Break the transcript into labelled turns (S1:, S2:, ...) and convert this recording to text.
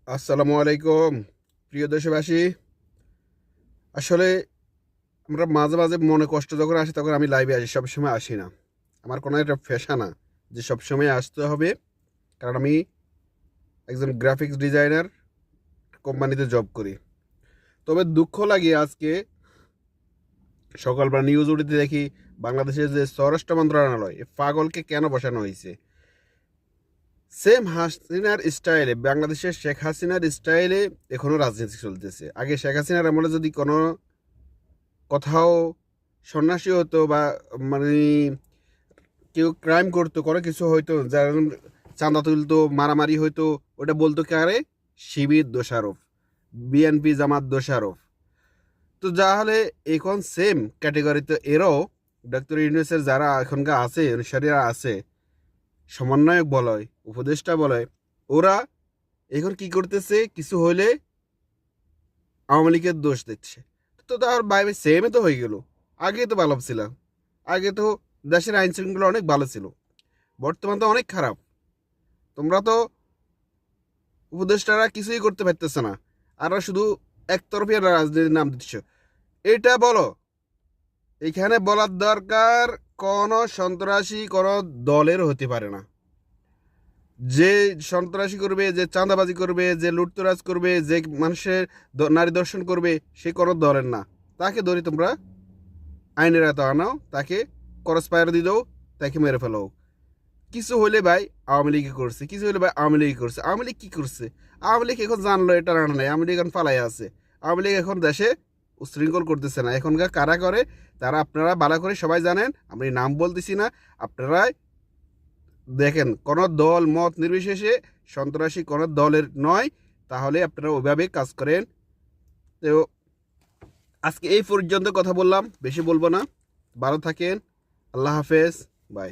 S1: আসসালামু আলাইকুম প্রিয় দেশবাসী। আসলে আমরা মাঝে মাঝে মনে কষ্ট যখন আসে তখন আমি লাইভে আসি, সবসময় আসি না। আমার কোনো একটা পেশা না যে সবসময় আসতে হবে, কারণ আমি একজন গ্রাফিক্স ডিজাইনার, কোম্পানিতে জব করি। তবে দুঃখ লাগে আজকে সকালবেলা নিউজ উঠতে দেখি বাংলাদেশের যে স্বরাষ্ট্র মন্ত্রণালয় এ পাগলকে কেন বসানো হয়েছে। সেম হাসিনার স্টাইলে, বাংলাদেশের শেখ হাসিনার স্টাইলে এখনো রাজনীতি চলতেছে। আগে শেখ হাসিনার আমলে যদি কোনো কোথাও সন্ন্যাসী হতো বা মানে কেউ ক্রাইম করতো, কোনো কিছু হয়তো, যার চাঁদা তুলতো, মারামারি হয়তো, ওটা বলতো কারে, শিবির দোষারোপ, বিএনপি জামাত দোষারোপ। তো যা হলে এখন সেম ক্যাটেগরিতে এরও ডক্টর ইউনূসের যারা এখনকার আছে, অনুসারীরা আছে, সমন্বয়ক বলয়, উপদেষ্টা বলয়, ওরা এখন কি করতেছে, কিছু হইলে আওয়ামী লীগের দোষ দিচ্ছে। তো তার বাইরে সেমই তো হয়ে গেল। আগে তো ভালো ছিল, আগে তো দেশের আইন শৃঙ্খলা অনেক ভালো ছিল, বর্তমান তো অনেক খারাপ। তোমরা তো উপদেষ্টারা কিছুই করতে পারতেছে না, আর শুধু একতরফি রাজনীতির নাম দিচ্ছ। এটা বলো, এখানে বলার দরকার কোনো সন্ত্রাসী কোনো দলের হতে পারে না। যে সন্ত্রাসী করবে, যে চাঁদাবাজি করবে, যে লুটতরাজ করবে, যে মানুষের নারী দর্শন করবে, সে কোনো দলের না। তাকে ধরে তোমরা আইনের এত আনাও, তাকে করস পায়ার দিয়ে দাও, তাকে মেরে ফেলো। কিছু হলে ভাই আওয়ামী লীগ করছে, কিছু হলে ভাই আওয়ামী লীগ করছে। আওয়ামী লীগ কি করছে? আওয়ামী লীগ এখন জানলো এটা রানা নাই, আওয়ামী লীগ এখন পালাই আছে। আওয়ামী লীগ এখন দেশে উশৃঙ্খল করতেছে না। এখনকার কারা করে তারা আপনারা ভালো করে সবাই জানেন, আমি নাম বলতেছি না। আপনারা দেখেন, কোনো দল মত নির্বিশেষে সন্ত্রাসী কোনো দলের নয়, তাহলে আপনারা ওইভাবে কাজ করেন। তো আজকে এই পর্যন্ত কথা বললাম, বেশি বলবো না। ভালো থাকেন, আল্লাহ হাফেজ, বাই।